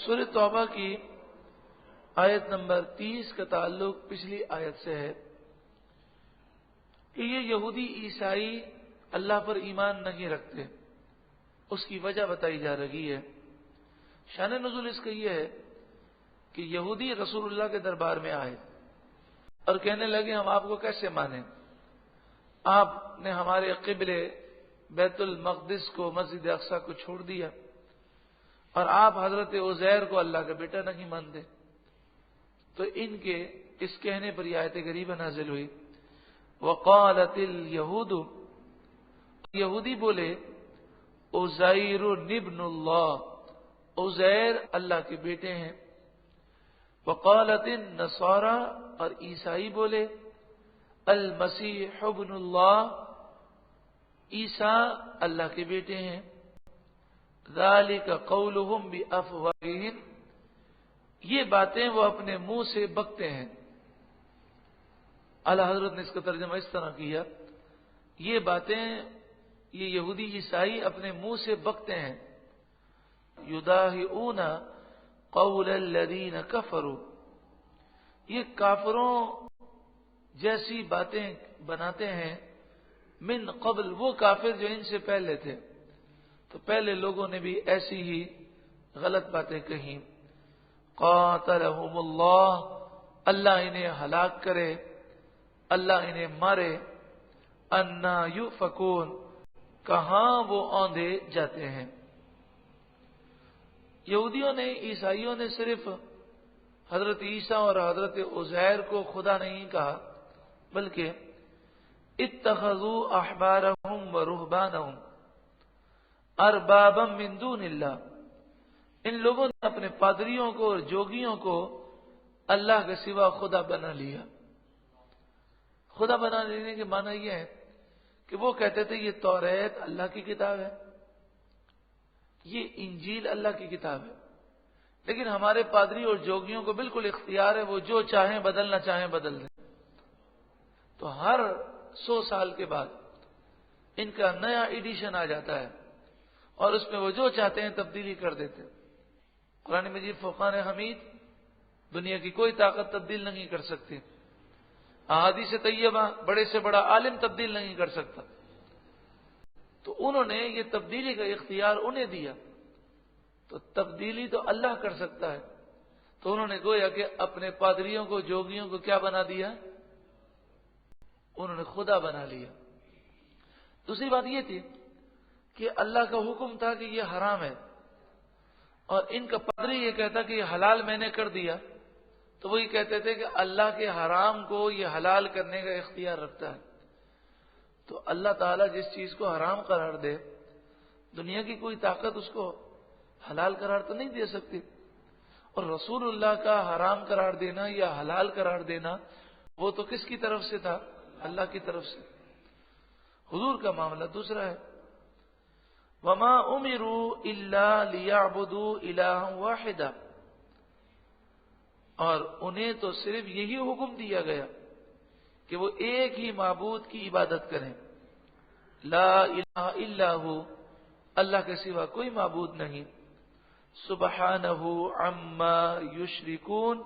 سورہ توبہ کی آیت نمبر 30 کا تعلق پچھلی آیت سے ہے کہ یہ یہودی عیسائی اللہ پر ایمان نہیں رکھتے. اس کی وجہ بتائی جا رہی ہے. شان نزول اس کا یہ ہے کہ یہودی رسول اللہ کے دربار میں آئے اور کہنے لگے ہم آپ کو کیسے مانیں، آپ نے ہمارے قبلے بیت المقدس کو، مسجد اقصی کو چھوڑ دیا اور آپ حضرت عزیر کو اللہ کا بیٹا نہیں مانتے. تو ان کے اس کہنے پر یہ آیت کریمہ نازل ہوئی. وقالت الیہود، یہودی بولے عزیر ابن اللہ، عزیر اللہ کے بیٹے ہیں. وقالت النصارى، اور عیسائی بولے المسیح ابن اللہ، عیسیٰ اللہ کے بیٹے ہیں. ذالک قولہم بافواہہم، یہ باتیں وہ اپنے منہ سے بکتے ہیں. اعلی حضرت نے اس کا ترجمہ اس طرح کیا، یہ باتیں یہ یہودی عیسائی اپنے منہ سے بکتے ہیں. یداہئون قول الذین کفروا، یہ کافروں جیسی باتیں بناتے ہیں. من قبل، وہ کافر جو ان سے پہلے تھے، تو پہلے لوگوں نے بھی ایسی ہی غلط باتیں کہیں. قاتلہم اللہ، اللہ انہیں ہلاک کرے، اللہ انہیں مارے. انا یؤفکون، کہاں وہ اوندھے جاتے ہیں. یہودیوں نے، عیسائیوں نے صرف حضرت عیسیٰ اور حضرت عزیر کو خدا نہیں کہا، بلکہ اتخذوا احبارهم ورهبانهم اربابا من دون اللہ، ان لوگوں نے اپنے پادریوں کو اور جوگیوں کو اللہ کے سوا خدا بنا لیا. خدا بنا لینے کے معنی یہ ہے کہ وہ کہتے تھے یہ توریت اللہ کی کتاب ہے، یہ انجیل اللہ کی کتاب ہے، لیکن ہمارے پادری اور جوگیوں کو بالکل اختیار ہے، وہ جو چاہیں بدلنا چاہیں بدل دیں. تو ہر 100 سال کے بعد ان کا نیا ایڈیشن آ جاتا ہے اور اس میں وہ جو چاہتے ہیں تبدیلی کر دیتے. قرآن مجید فرقان حمید دنیا کی کوئی طاقت تبدیل نہیں کر سکتی. احادیث طیبہ بڑے سے بڑا عالم تبدیل نہیں کر سکتا. تو انہوں نے یہ تبدیلی کا اختیار انہیں دیا، تو تبدیلی تو اللہ کر سکتا ہے. تو انہوں نے گویا کہ اپنے پادریوں کو، جوگیوں کو کیا بنا دیا؟ انہوں نے خدا بنا لیا. دوسری بات یہ تھی کہ اللہ کا حکم تھا کہ یہ حرام ہے، اور ان کا پادری یہ کہتا کہ یہ حلال میں نے کر دیا، تو وہی کہتے تھے کہ اللہ کے حرام کو یہ حلال کرنے کا اختیار رکھتا ہے. تو اللہ تعالیٰ جس چیز کو حرام قرار دے، دنیا کی کوئی طاقت اس کو حلال قرار تو نہیں دے سکتی. اور رسول اللہ کا حرام قرار دینا یا حلال قرار دینا وہ تو کس کی طرف سے تھا؟ اللہ کی طرف سے. حضور کا معاملہ دوسرا ہے. وما امروا الا ليعبدوا الها واحدا، اور انہیں تو صرف یہی حکم دیا گیا کہ وہ ایک ہی معبود کی عبادت کریں. لا الہ الا ہو، اللہ کے سوا کوئی معبود نہیں. سبحانہ عما یشرکون،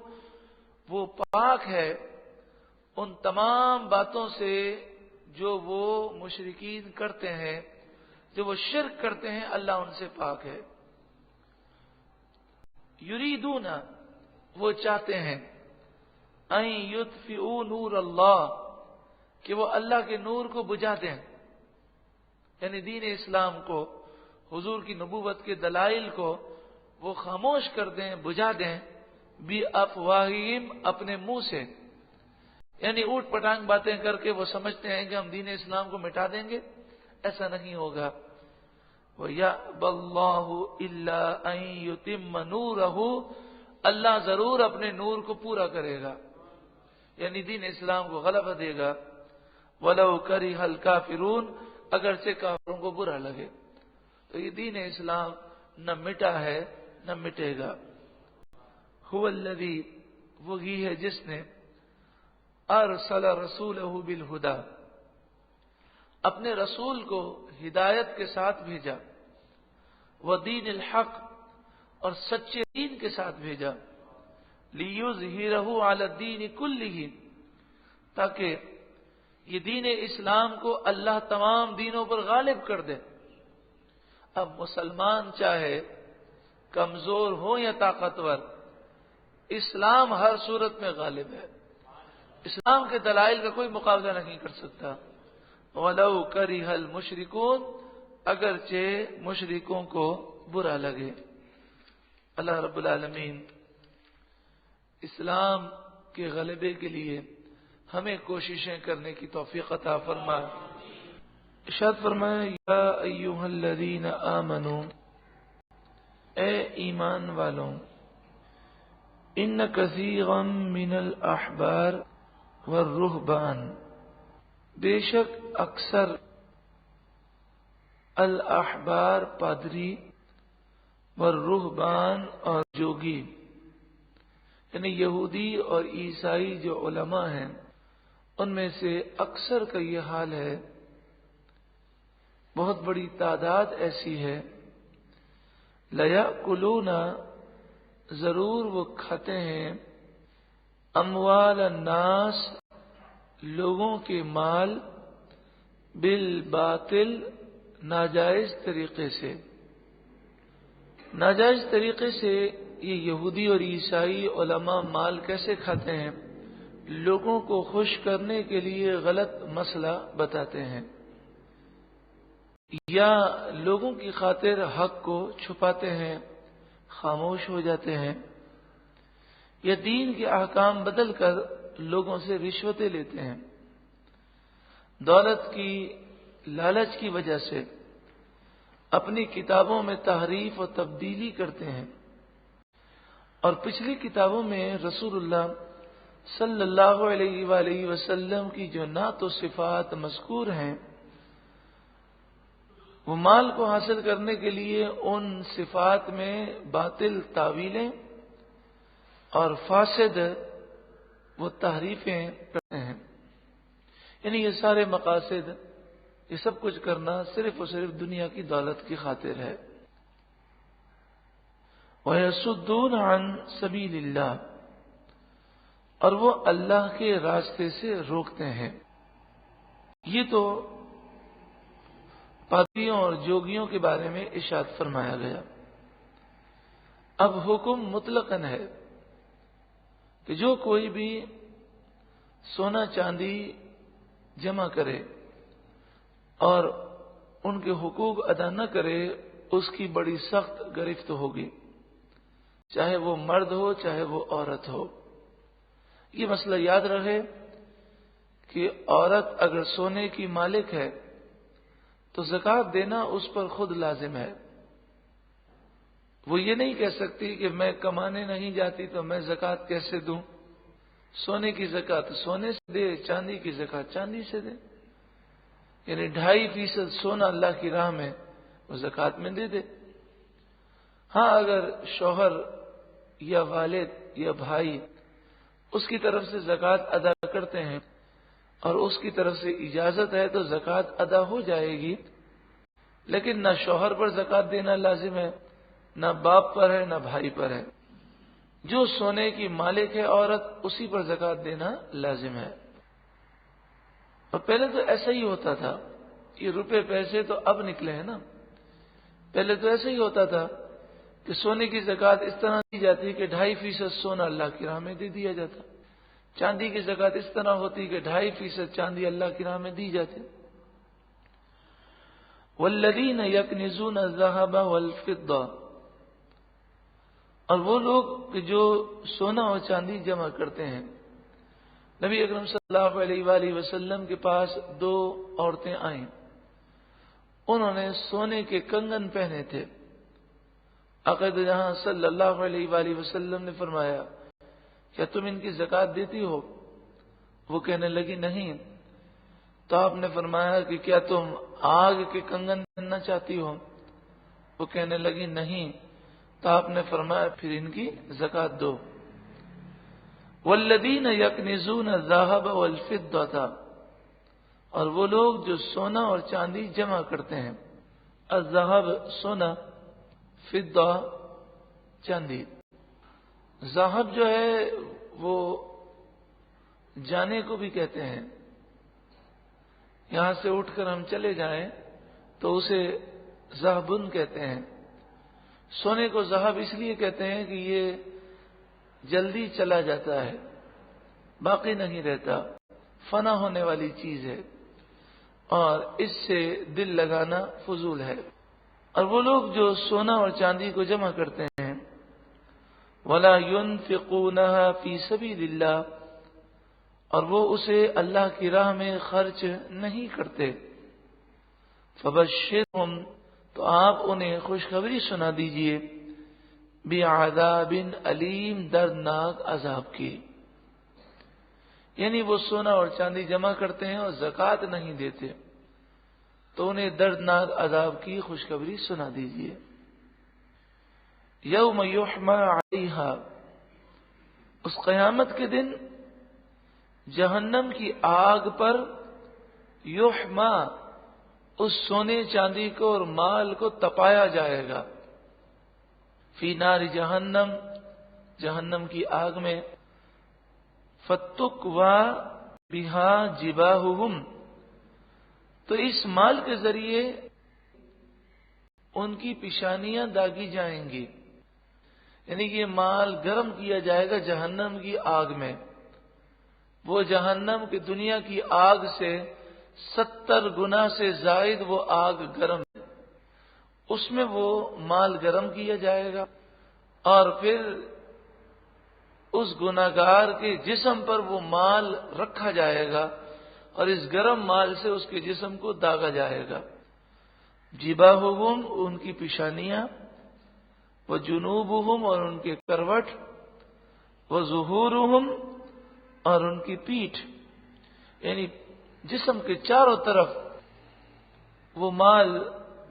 وہ پاک ہے ان تمام باتوں سے جو وہ مشرکین کرتے ہیں، جو وہ شرک کرتے ہیں، اللہ ان سے پاک ہے. یریدون، وہ چاہتے ہیں، ان یطفئوا نور اللہ، کہ وہ اللہ کے نور کو بجھا دیں، یعنی دین اسلام کو، حضور کی نبوت کے دلائل کو وہ خاموش کر دیں، بجھا دیں. بافواہہم، اپنے منہ سے، یعنی اوٹ پٹانگ باتیں کر کے وہ سمجھتے ہیں کہ ہم دین اسلام کو مٹا دیں گے. ایسا نہیں ہوگا. وَيَأْبَى اللَّهُ إِلَّا أَن يُتِمَّ نُورَهُ، اللہ ضرور اپنے نور کو پورا کرے گا، یعنی دین اسلام کو غلبہ دے گا. وَلَوْ كَرِهَ الْكَافِرُونَ، اگرچہ کافروں کو برا لگے. تو یہ دین اسلام نہ مٹا ہے نہ مٹے گا. هُوَ الَّذِي، وہی ہے جس نے ارسل رسولہ بالہدی، اپنے رسول کو ہدایت کے ساتھ بھیجا. ودین الحق، اور سچے دین کے ساتھ بھیجا، لِيُظْهِرَهُ عَلَى الدِّينِ كُلِّهِ، تاکہ یہ دین اسلام کو اللہ تمام دینوں پر غالب کر دے۔ اب مسلمان چاہے کمزور ہو یا طاقتور، اسلام ہر صورت میں غالب ہے۔ اسلام کے دلائل کا کوئی مقابلہ نہیں کر سکتا۔ وَلَوْ كَرِهَ الْمُشْرِكُونَ، اگرچہ مشرکوں کو برا لگے۔ اللہ رب العالمین اسلام کے غلبے کے لیے ہمیں کوششیں کرنے کی توفیق عطا فرمائے۔ ارشاد فرمائے، یا ایھا الذین آمنوا، اے ایمان والوں، ان کثیرا من الاحبار والرہبان، بے شک اکثر الاحبار پادری، والرہبان اور جوگی، یعنی یہودی اور عیسائی جو علماء ہیں ان میں سے اکثر کا یہ حال ہے، بہت بڑی تعداد ایسی ہے، لَيَأْكُلُونَ، ضرور وہ کھاتے ہیں، اموال الناس، لوگوں کے مال، بالباطل، ناجائز طریقے سے۔ ناجائز طریقے سے یہ یہودی اور عیسائی علماء مال کیسے کھاتے ہیں؟ لوگوں کو خوش کرنے کے لیے غلط مسئلہ بتاتے ہیں، یا لوگوں کی خاطر حق کو چھپاتے ہیں، خاموش ہو جاتے ہیں، یا دین کے احکام بدل کر لوگوں سے رشوتیں لیتے ہیں، دولت کی لالچ کی وجہ سے اپنی کتابوں میں تحریف و تبدیلی کرتے ہیں، اور پچھلی کتابوں میں رسول اللہ صلی اللہ علیہ وآلہ وسلم کی جو نعت و صفات مذکور ہیں، وہ مال کو حاصل کرنے کے لیے ان صفات میں باطل تعویلیں اور فاسد وہ تحریفیں کرتے ہیں۔ یعنی یہ سارے مقاصد، یہ سب کچھ کرنا صرف اور صرف دنیا کی دولت کی خاطر ہے۔ وَيَصُدُّونَ عَن سَبِيلِ اللَّهِ، اور وہ اللہ کے راستے سے روکتے ہیں۔ یہ تو پادریوں اور جوگیوں کے بارے میں ارشاد فرمایا گیا۔ اب حکم مطلقاً ہے کہ جو کوئی بھی سونا چاندی جمع کرے اور ان کے حقوق ادا نہ کرے، اس کی بڑی سخت گرفت ہوگی، چاہے وہ مرد ہو چاہے وہ عورت ہو۔ یہ مسئلہ یاد رہے کہ عورت اگر سونے کی مالک ہے تو زکوٰۃ دینا اس پر خود لازم ہے۔ وہ یہ نہیں کہہ سکتی کہ میں کمانے نہیں جاتی تو میں زکوٰۃ کیسے دوں۔ سونے کی زکوٰۃ سونے سے دے، چاندی کی زکوٰۃ چاندی سے دے، یعنی 2.5% سونا اللہ کی راہ میں وہ زکوٰۃ میں دے دے۔ ہاں اگر شوہر یا والد یا بھائی اس کی طرف سے زکوٰۃ ادا کرتے ہیں اور اس کی طرف سے اجازت ہے تو زکوٰۃ ادا ہو جائے گی، لیکن نہ شوہر پر زکوٰۃ دینا لازم ہے، نہ باپ پر ہے، نہ بھائی پر ہے۔ جو سونے کی مالک ہے عورت، اسی پر زکوٰۃ دینا لازم ہے۔ اور پہلے تو ایسا ہی ہوتا تھا، یہ روپے پیسے تو اب نکلے ہیں نا، پہلے تو ایسا ہی ہوتا تھا کہ سونے کی زکوٰۃ اس طرح دی جاتی کہ 2.5% سونا اللہ کی راہ میں دے دیا جاتا، چاندی کی زکوٰۃ اس طرح ہوتی کہ 2.5% چاندی اللہ کی راہ میں دی جاتی۔ والذین یکنزون الذھب والفضہ، اور وہ لوگ کہ جو سونا اور چاندی جمع کرتے ہیں۔ نبی اکرم صلی اللہ علیہ وآلہ وسلم کے پاس 2 عورتیں آئیں، انہوں نے سونے کے کنگن پہنے تھے۔ آقا جہاں صلی اللہ علیہ وآلہ وسلم نے فرمایا، کیا تم ان کی زکوٰۃ دیتی ہو؟ وہ کہنے لگی نہیں۔ تو آپ نے فرمایا کہ کیا تم آگ کے کنگن پہننا چاہتی ہو؟ وہ کہنے لگی نہیں۔ تو آپ نے فرمایا پھر ان کی زکوٰۃ دو۔ والذین یکنزون الذھب والفضہ، اور وہ لوگ جو سونا اور چاندی جمع کرتے ہیں۔ الذھب سونا، فضہ چاندی. ذهب جو ہے وہ جانے کو بھی کہتے ہیں. یہاں سے اٹھ کر ہم چلے جائیں تو اسے ذهبن کہتے ہیں. سونے کو ذهب اس لیے کہتے ہیں کہ یہ جلدی چلا جاتا ہے، باقی نہیں رہتا، فنا ہونے والی چیز ہے اور اس سے دل لگانا فضول ہے. اور وہ لوگ جو سونا اور چاندی کو جمع کرتے ہیں وَلَا يُنْفِقُونَهَا فِي سَبِيلِ اللَّهِ، اور وہ اسے اللہ کی راہ میں خرچ نہیں کرتے. فَبَشِّرْهُمْ، تو آپ انہیں خوشخبری سنا دیجئے، بِعَذَابٍ أَلِيمٍ، دردناک عذاب کی. یعنی وہ سونا اور چاندی جمع کرتے ہیں اور زکوٰۃ نہیں دیتے تو انہیں دردناک عذاب کی خوشخبری سنا دیجئے. یوم یحمى علیہا، اس قیامت کے دن جہنم کی آگ پر یحمى، اس سونے چاندی کو اور مال کو تپایا جائے گا. فی نار جہنم، جہنم کی آگ میں. فتکوی بہا جباہہم، تو اس مال کے ذریعے ان کی پیشانیاں داغی جائیں گی. یعنی کہ یہ مال گرم کیا جائے گا جہنم کی آگ میں. وہ جہنم کی دنیا کی آگ سے 70 گنا سے زائد وہ آگ گرم ہے. اس میں وہ مال گرم کیا جائے گا اور پھر اس گناہگار کے جسم پر وہ مال رکھا جائے گا اور اس گرم مال سے اس کے جسم کو داغا جائے گا. جباہہم، ان کی پیشانیاں، وجنوبہم، اور ان کے کروٹ، وظہورہم، اور ان کی پیٹھ. یعنی جسم کے چاروں طرف وہ مال،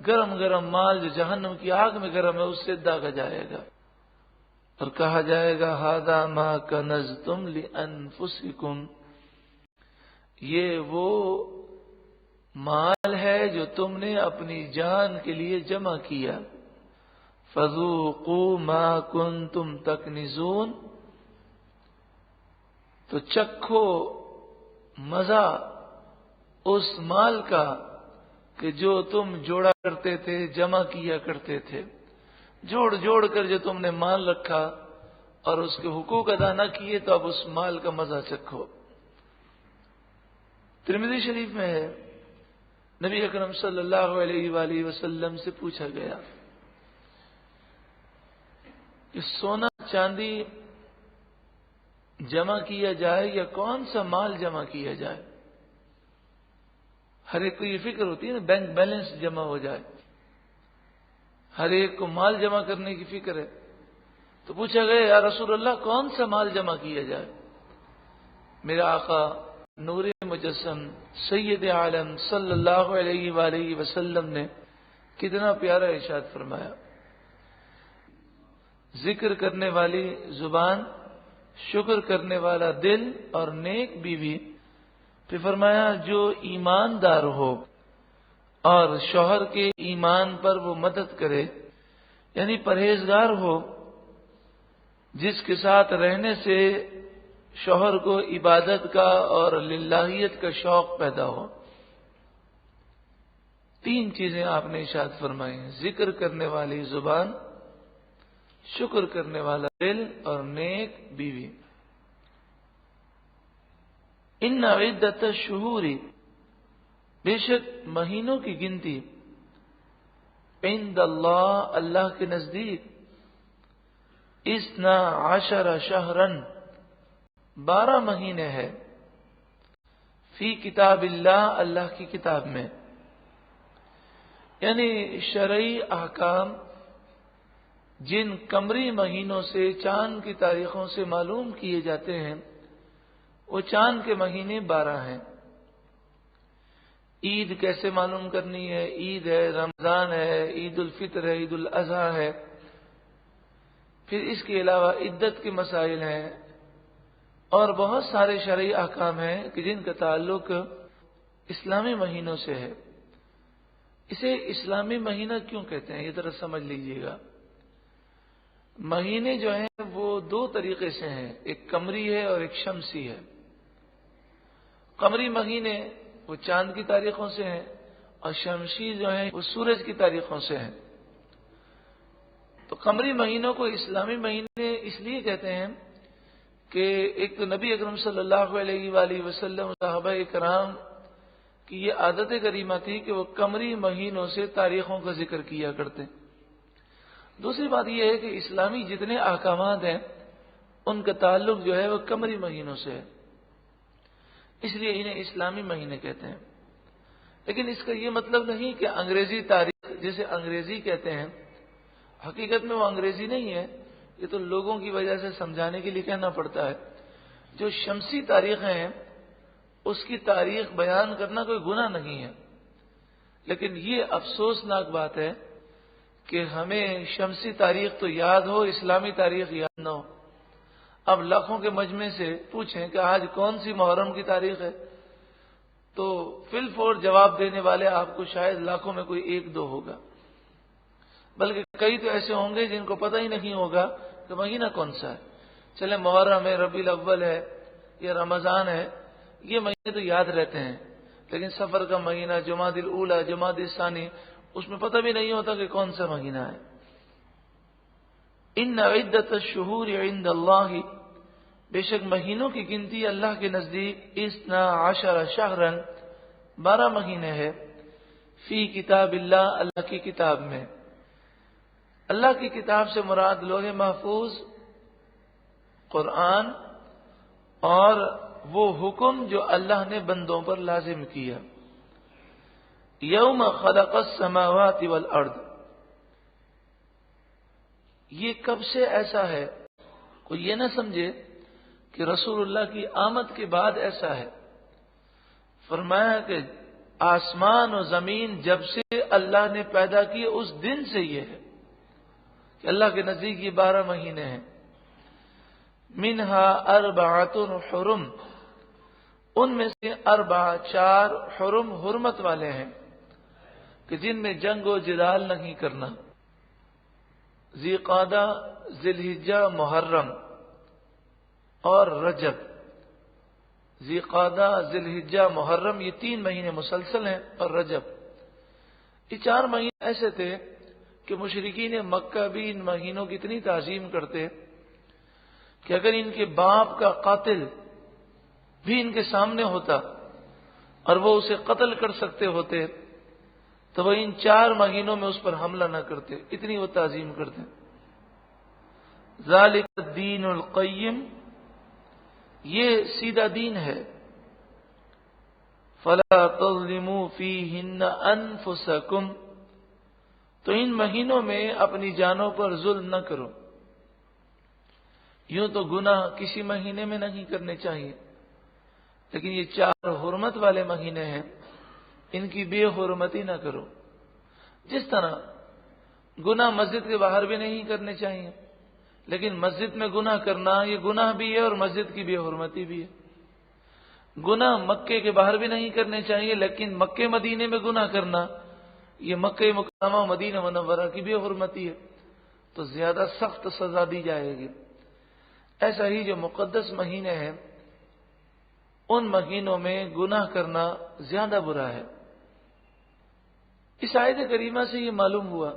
گرم گرم مال جو جہنم کی آگ میں گرم ہے، اس سے داغا جائے گا اور کہا جائے گا ھذا ما کنزتم لانفسکم، یہ وہ مال ہے جو تم نے اپنی جان کے لیے جمع کیا. فذوقوا ما کنتم تکنزون، تو چکھو مزہ اس مال کا کہ جو تم جوڑا کرتے تھے، جمع کیا کرتے تھے. جوڑ جوڑ کر جو تم نے مال رکھا اور اس کے حقوق ادا نہ کیے، تو اب اس مال کا مزہ چکھو. ترمذی شریف میں ہے، نبی اکرم صلی اللہ علیہ وآلہ وسلم سے پوچھا گیا کہ سونا چاندی جمع کیا جائے یا کون سا مال جمع کیا جائے؟ ہر ایک کو یہ فکر ہوتی ہے نا، بینک بیلنس جمع ہو جائے. ہر ایک کو مال جمع کرنے کی فکر ہے. تو پوچھا گیا یا رسول اللہ کون سا مال جمع کیا جائے؟ میرا آقا نور مجسم سید عالم صلی اللہ علیہ وآلہ وسلم نے کتنا پیارا ارشاد فرمایا، ذکر کرنے والی زبان، شکر کرنے والا دل اور نیک بیوی. پھر فرمایا جو ایماندار ہو اور شوہر کے ایمان پر وہ مدد کرے، یعنی پرہیزگار ہو، جس کے ساتھ رہنے سے شوہر کو عبادت کا اور للہیت کا شوق پیدا ہو. 3 چیزیں آپ نے ارشاد فرمائی ہیں، ذکر کرنے والی زبان، شکر کرنے والا دل اور نیک بیوی. ان عدت الشہور، بے شک مہینوں کی گنتی، عند اللہ، اللہ کے نزدیک، 12 شہرا، 12 مہینے ہے، فی کتاب اللہ، اللہ کی کتاب میں. یعنی شرعی احکام جن قمری مہینوں سے، چاند کی تاریخوں سے معلوم کیے جاتے ہیں، وہ چاند کے مہینے 12 ہیں. عید کیسے معلوم کرنی ہے؟ عید ہے، رمضان ہے، عید الفطر ہے، عید الاضحیٰ ہے. پھر اس کے علاوہ عدت کے مسائل ہیں اور بہت سارے شرعی احکام ہیں کہ جن کا تعلق اسلامی مہینوں سے ہے. اسے اسلامی مہینہ کیوں کہتے ہیں؟ یہ ذرا سمجھ لیجئے گا. مہینے جو ہیں وہ دو طریقے سے ہیں، ایک قمری ہے اور ایک شمسی ہے۔ قمری مہینے وہ چاند کی تاریخوں سے ہیں اور شمسی جو ہیں وہ سورج کی تاریخوں سے ہیں۔ تو قمری مہینوں کو اسلامی مہینے اس لیے کہتے ہیں کہ ایک تو نبی اکرم صلی اللہ علیہ وآلہ وسلم صحابہ کرام کی یہ عادت کریمہ تھی کہ وہ قمری مہینوں سے تاریخوں کا ذکر کیا کرتے۔ دوسری بات یہ ہے کہ اسلامی جتنے احکامات ہیں ان کا تعلق جو ہے وہ قمری مہینوں سے ہے، اس لیے انہیں اسلامی مہینے کہتے ہیں۔ لیکن اس کا یہ مطلب نہیں کہ انگریزی تاریخ جسے انگریزی کہتے ہیں، حقیقت میں وہ انگریزی نہیں ہے، یہ تو لوگوں کی وجہ سے سمجھانے کے لیے کہنا پڑتا ہے۔ جو شمسی تاریخیں ہیں اس کی تاریخ بیان کرنا کوئی گناہ نہیں ہے، لیکن یہ افسوسناک بات ہے کہ ہمیں شمسی تاریخ تو یاد ہو، اسلامی تاریخ یاد نہ ہو۔ اب لاکھوں کے مجمع سے پوچھیں کہ آج کون سی محرم کی تاریخ ہے، تو فی الفور جواب دینے والے آپ کو شاید لاکھوں میں کوئی ایک دو ہوگا، بلکہ کئی تو ایسے ہوں گے جن کو پتہ ہی نہیں ہوگا کہ مہینہ کون سا ہے۔ چلے محرم ہے، ربیع الاول ہے یا رمضان ہے، یہ مہینے تو یاد رہتے ہیں، لیکن سفر کا مہینہ، جمادی الاولی، جمادی الثانی، اس میں پتہ بھی نہیں ہوتا کہ کون سا مہینہ ہے۔ ان عدت الشہور عند اللہ، بے شک مہینوں کی گنتی اللہ کے نزدیک 12 شہرا، 12 مہینے ہے، فی کتاب اللہ، اللہ کی کتاب میں۔ اللہ کی کتاب سے مراد لوح محفوظ، قرآن اور وہ حکم جو اللہ نے بندوں پر لازم کیا۔ یوم خلق السماوات والارض، یہ کب سے ایسا ہے؟ کوئی یہ نہ سمجھے کہ رسول اللہ کی آمد کے بعد ایسا ہے۔ فرمایا کہ آسمان و زمین جب سے اللہ نے پیدا کیے اس دن سے یہ ہے کہ اللہ کے نزدیک یہ 12 مہینے ہیں۔ منہا اربعۃ حرم، ان میں سے 4 حرم، حرمت والے ہیں کہ جن میں جنگ و جدال نہیں کرنا۔ ذی قعدہ، ذی الحجہ، محرم اور رجب۔ ذی قعدہ، ذی الحجہ، محرم، یہ 3 مہینے مسلسل ہیں، اور رجب۔ یہ 4 مہینے ایسے تھے کہ مشرکین مکہ بھی ان مہینوں کی اتنی تعظیم کرتے کہ اگر ان کے باپ کا قاتل بھی ان کے سامنے ہوتا اور وہ اسے قتل کر سکتے ہوتے تو وہ ان 4 مہینوں میں اس پر حملہ نہ کرتے، اتنی وہ تعظیم کرتے۔ ذالک الدین القیم، یہ سیدھا دین ہے۔ فلا تظلموا فیہن انفسکم، تو ان مہینوں میں اپنی جانوں پر ظلم نہ کرو۔ یوں تو گناہ کسی مہینے میں نہیں کرنے چاہیے، لیکن یہ 4 حرمت والے مہینے ہیں، ان کی بے حرمتی نہ کرو۔ جس طرح گناہ مسجد کے باہر بھی نہیں کرنے چاہیے، لیکن مسجد میں گناہ کرنا یہ گناہ بھی ہے اور مسجد کی بے حرمتی بھی ہے۔ گناہ مکے کے باہر بھی نہیں کرنے چاہیے، لیکن مکے مدینے میں گناہ کرنا یہ مکہ مکرمہ و مدینہ منورہ کی بے حرمتی ہے، تو زیادہ سخت سزا دی جائے گی۔ ایسا ہی جو مقدس مہینے ہیں ان مہینوں میں گناہ کرنا زیادہ برا ہے۔ اس آیت کریمہ سے یہ معلوم ہوا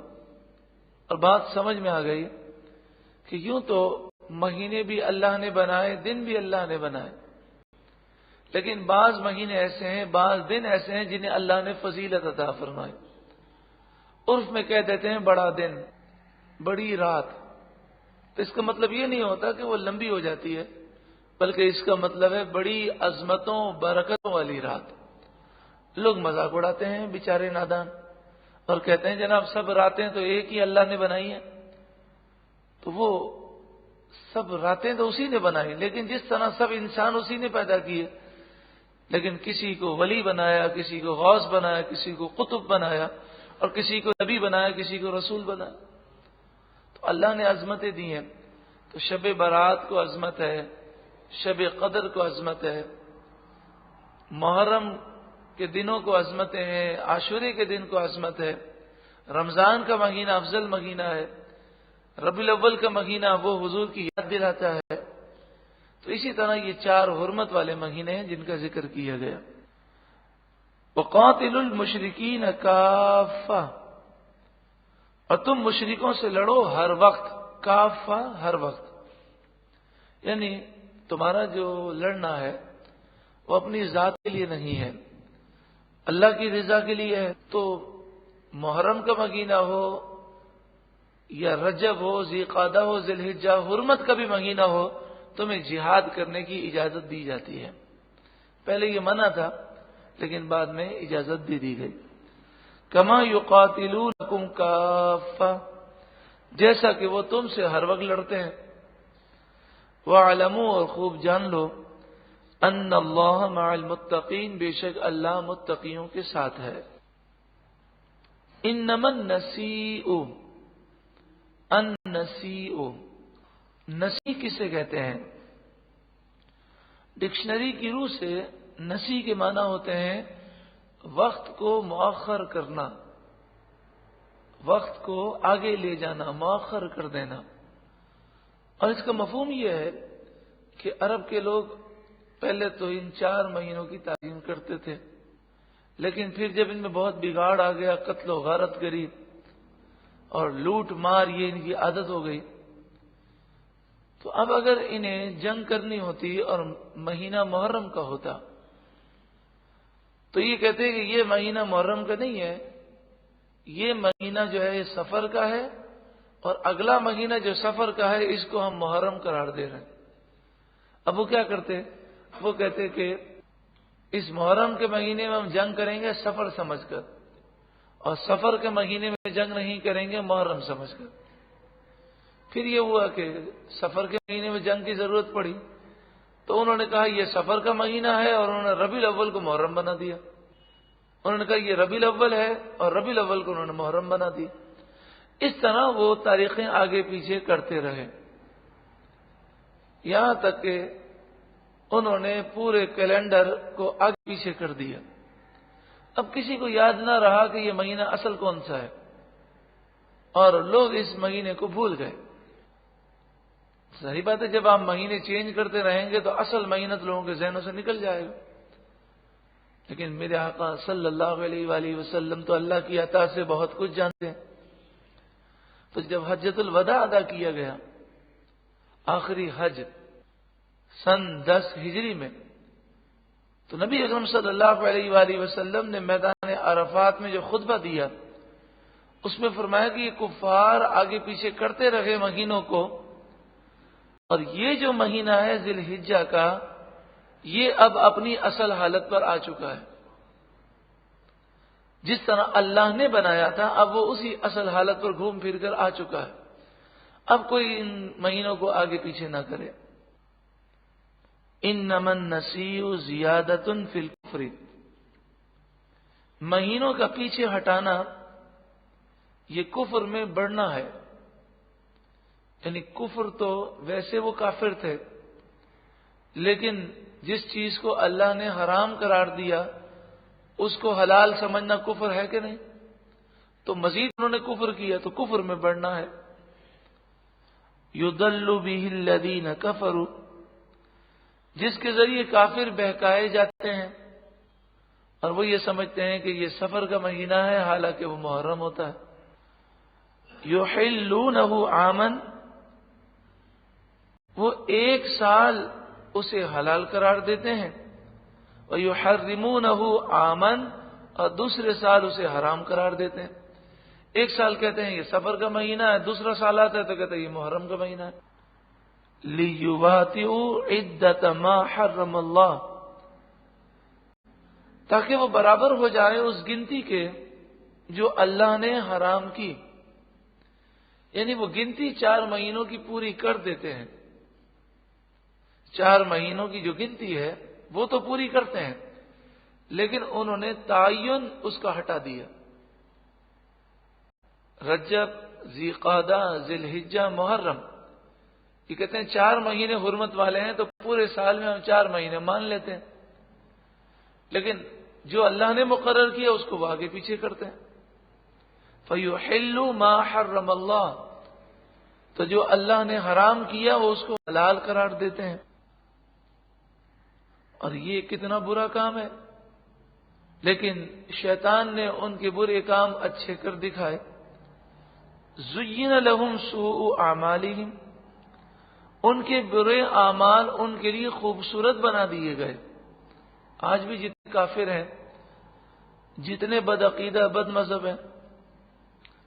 اور بات سمجھ میں آ گئی کہ یوں تو مہینے بھی اللہ نے بنائے، دن بھی اللہ نے بنائے، لیکن بعض مہینے ایسے ہیں، بعض دن ایسے ہیں جنہیں اللہ نے فضیلت عطا فرمائی۔ عرف میں کہہ دیتے ہیں بڑا دن، بڑی رات، تو اس کا مطلب یہ نہیں ہوتا کہ وہ لمبی ہو جاتی ہے، بلکہ اس کا مطلب ہے بڑی عظمتوں برکتوں والی رات۔ لوگ مذاق اڑاتے ہیں بیچارے نادان اور کہتے ہیں جناب سب راتیں تو ایک ہی اللہ نے بنائی ہیں، تو وہ سب راتیں تو اسی نے بنائی، لیکن جس طرح سب انسان اسی نے پیدا کیے، لیکن کسی کو ولی بنایا، کسی کو غوث بنایا، کسی کو قطب بنایا، اور کسی کو نبی بنایا، کسی کو رسول بنایا۔ تو اللہ نے عظمتیں دی ہیں، تو شب برات کو عظمت ہے، شب قدر کو عظمت ہے، محرم کے دنوں کو عظمتیں ہیں، عاشورے کے دن کو عظمت ہے، رمضان کا مہینہ افضل مہینہ ہے، ربیع الاول کا مہینہ وہ حضور کی یاد دلاتا ہے. تو اسی طرح یہ 4 حرمت والے مہینے ہیں جن کا ذکر کیا گیا. وَقَاتِلُوا الْمُشْرِكِينَ كَافَّةً، اور تم مشرکوں سے لڑو ہر وقت. کافہ ہر وقت، یعنی تمہارا جو لڑنا ہے وہ اپنی ذات کے لیے نہیں ہے، اللہ کی رضا کے لیے ہے. تو محرم کا مہینہ ہو یا رجب ہو، ذی قعدہ ہو، ذی الحجہ، حرمت کا بھی مہینہ ہو، تمہیں جہاد کرنے کی اجازت دی جاتی ہے. پہلے یہ منع تھا لیکن بعد میں اجازت دی گئی. کما یقاتلونکم کافہ، جیسا کہ وہ تم سے ہر وقت لڑتے ہیں. وَاعْلَمُوا، اور خوب جان لو، ان اللہ مع المتقین، بے شک اللہ متقیوں کے ساتھ ہے. انما النسیء، نسی کسے کہتے ہیں؟ ڈکشنری کی روح سے نسی کے معنی ہوتے ہیں وقت کو مؤخر کرنا، وقت کو آگے لے جانا، مؤخر کر دینا. اور اس کا مفہوم یہ ہے کہ عرب کے لوگ پہلے تو ان 4 مہینوں کی تعظیم کرتے تھے، لیکن پھر جب ان میں بہت بگاڑ آ گیا، قتل و غارت گری اور لوٹ مار، یہ ان کی عادت ہو گئی. تو اب اگر انہیں جنگ کرنی ہوتی اور مہینہ محرم کا ہوتا تو یہ کہتے ہیں کہ یہ مہینہ محرم کا نہیں ہے، یہ مہینہ جو ہے یہ سفر کا ہے، اور اگلا مہینہ جو سفر کا ہے اس کو ہم محرم قرار دے رہے ہیں. اب وہ کیا کرتے؟ وہ کہتے کہ اس محرم کے مہینے میں ہم جنگ کریں گے سفر سمجھ کر، اور سفر کے مہینے میں جنگ نہیں کریں گے محرم سمجھ کر. پھر یہ ہوا کہ سفر کے مہینے میں جنگ کی ضرورت پڑی تو انہوں نے کہا یہ سفر کا مہینہ ہے، اور انہوں نے ربیع الاول کو محرم بنا دیا. انہوں نے کہا یہ ربیع الاول ہے، اور ربیع الاول کو انہوں نے محرم بنا دیا. اس طرح وہ تاریخیں آگے پیچھے کرتے رہے، یہاں تک کہ انہوں نے پورے کیلنڈر کو آگے پیچھے کر دیا. اب کسی کو یاد نہ رہا کہ یہ مہینہ اصل کون سا ہے، اور لوگ اس مہینے کو بھول گئے. صحیح بات ہے، جب آپ مہینے چینج کرتے رہیں گے تو اصل مہینہ تو لوگوں کے ذہنوں سے نکل جائے گا. لیکن میرے آقا صلی اللہ علیہ وآلہ وسلم تو اللہ کی عطا سے بہت کچھ جانتے ہیں. تو جب حجۃ الوداع ادا کیا گیا، آخری حج سن 10 ہجری میں، تو نبی اکرم صلی اللہ علیہ وآلہ وسلم نے میدان عرفات میں جو خطبہ دیا اس میں فرمایا کہ یہ کفار آگے پیچھے کرتے رہے مہینوں کو، اور یہ جو مہینہ ہے ذی الحجہ کا، یہ اب اپنی اصل حالت پر آ چکا ہے. جس طرح اللہ نے بنایا تھا اب وہ اسی اصل حالت پر گھوم پھر کر آ چکا ہے. اب کوئی ان مہینوں کو آگے پیچھے نہ کرے. انما النسیء زیادۃ فی الکفر، مہینوں کا پیچھے ہٹانا یہ کفر میں بڑھنا ہے. یعنی کفر تو ویسے وہ کافر تھے، لیکن جس چیز کو اللہ نے حرام قرار دیا اس کو حلال سمجھنا کفر ہے کہ نہیں؟ تو مزید انہوں نے کفر کیا تو کفر میں بڑھنا ہے. یضل بہ الذین کفروا، جس کے ذریعے کافر بہکائے جاتے ہیں اور وہ یہ سمجھتے ہیں کہ یہ سفر کا مہینہ ہے حالانکہ وہ محرم ہوتا ہے. یحلونہ عاما، وہ 1 سال اسے حلال قرار دیتے ہیں، وَيُحَرِّمُونَهُ عَامًا، اور دوسرے سال اسے حرام قرار دیتے ہیں. 1 سال کہتے ہیں یہ سفر کا مہینہ ہے، دوسرا سال آتا ہے تو کہتے ہیں یہ محرم کا مہینہ ہے. لِيُوَاطِئُوا عِدَّةَ مَا حَرَّمَ اللَّهُ، تاکہ وہ برابر ہو جائے اس گنتی کے جو اللہ نے حرام کی. یعنی وہ گنتی 4 مہینوں کی پوری کر دیتے ہیں. 4 مہینوں کی جو گنتی ہے وہ تو پوری کرتے ہیں، لیکن انہوں نے تعین اس کا ہٹا دیا. رجب، ذی قعدہ، ذی الحجہ، محرم، یہ کہتے ہیں 4 مہینے حرمت والے ہیں تو پورے سال میں ہم 4 مہینے مان لیتے ہیں، لیکن جو اللہ نے مقرر کیا اس کو وہ آگے پیچھے کرتے ہیں. فَيُحِلُّ مَا حَرَّمَ اللَّهُ، تو تو جو اللہ نے حرام کیا وہ اس کو حلال قرار دیتے ہیں، اور یہ کتنا برا کام ہے۔ لیکن شیطان نے ان کے برے کام اچھے کر دکھائے۔ زین لہم سوء اعمالہم، ان کے برے اعمال ان کے لیے خوبصورت بنا دیے گئے۔ آج بھی جتنے کافر ہیں، جتنے بدعقیدہ بد مذہب ہیں،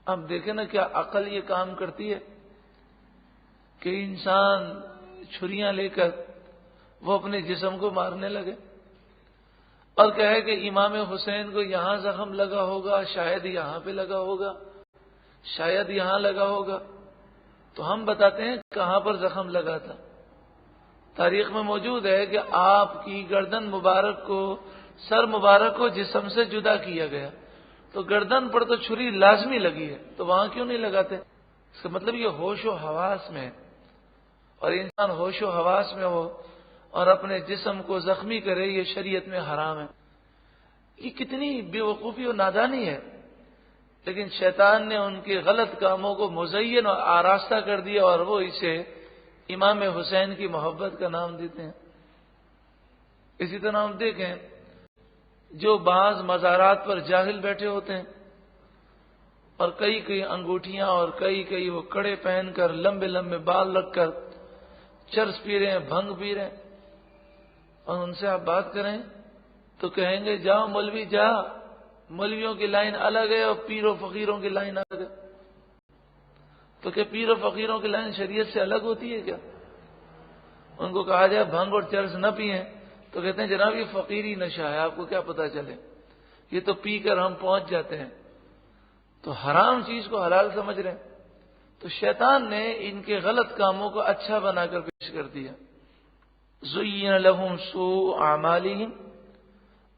اب دیکھیں نا کیا عقل یہ کام کرتی ہے کہ انسان چھریاں لے کر وہ اپنے جسم کو مارنے لگے اور کہے کہ امام حسین کو یہاں زخم لگا ہوگا، شاید یہاں پہ لگا ہوگا، شاید یہاں لگا ہوگا۔ تو ہم بتاتے ہیں کہاں پر زخم لگا تھا۔ تاریخ میں موجود ہے کہ آپ کی گردن مبارک کو، سر مبارک کو جسم سے جدا کیا گیا، تو گردن پر تو چھری لازمی لگی ہے، تو وہاں کیوں نہیں لگاتے؟ اس کا مطلب یہ ہوش و حواس میں ہے، اور انسان ہوش و حواس میں ہو اور اپنے جسم کو زخمی کرے، یہ شریعت میں حرام ہے۔ یہ کتنی بے وقوفی اور نادانی ہے، لیکن شیطان نے ان کے غلط کاموں کو مزین اور آراستہ کر دیا، اور وہ اسے امام حسین کی محبت کا نام دیتے ہیں۔ اسی طرح ہم دیکھیں جو بعض مزارات پر جاہل بیٹھے ہوتے ہیں اور کئی انگوٹھیاں اور کئی وہ کڑے پہن کر، لمبے لمبے بال رکھ کر چرس پی رہے ہیں، بھنگ پی رہے ہیں، اور ان سے آپ بات کریں تو کہیں گے جاؤ مولوی جا، مولویوں کی لائن الگ ہے اور پیر و فقیروں کی لائن الگ ہے۔ تو کیا پیر و فقیروں کی لائن شریعت سے الگ ہوتی ہے کیا؟ ان کو کہا جائے بھنگ اور چرس نہ پئیں تو کہتے ہیں جناب یہ فقیری نشہ ہے، آپ کو کیا پتا چلے، یہ تو پی کر ہم پہنچ جاتے ہیں۔ تو حرام چیز کو حلال سمجھ رہے ہیں۔ تو شیطان نے ان کے غلط کاموں کو اچھا بنا کر پیش کر دیا۔ زین لہم سوء اعمالہم،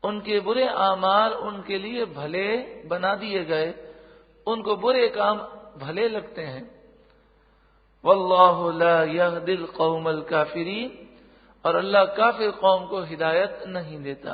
ان کے برے اعمال ان کے لیے بھلے بنا دیے گئے، ان کو برے کام بھلے لگتے ہیں۔ واللہ لا یہدی القوم الکافرین، اور اللہ کافر قوم کو ہدایت نہیں دیتا۔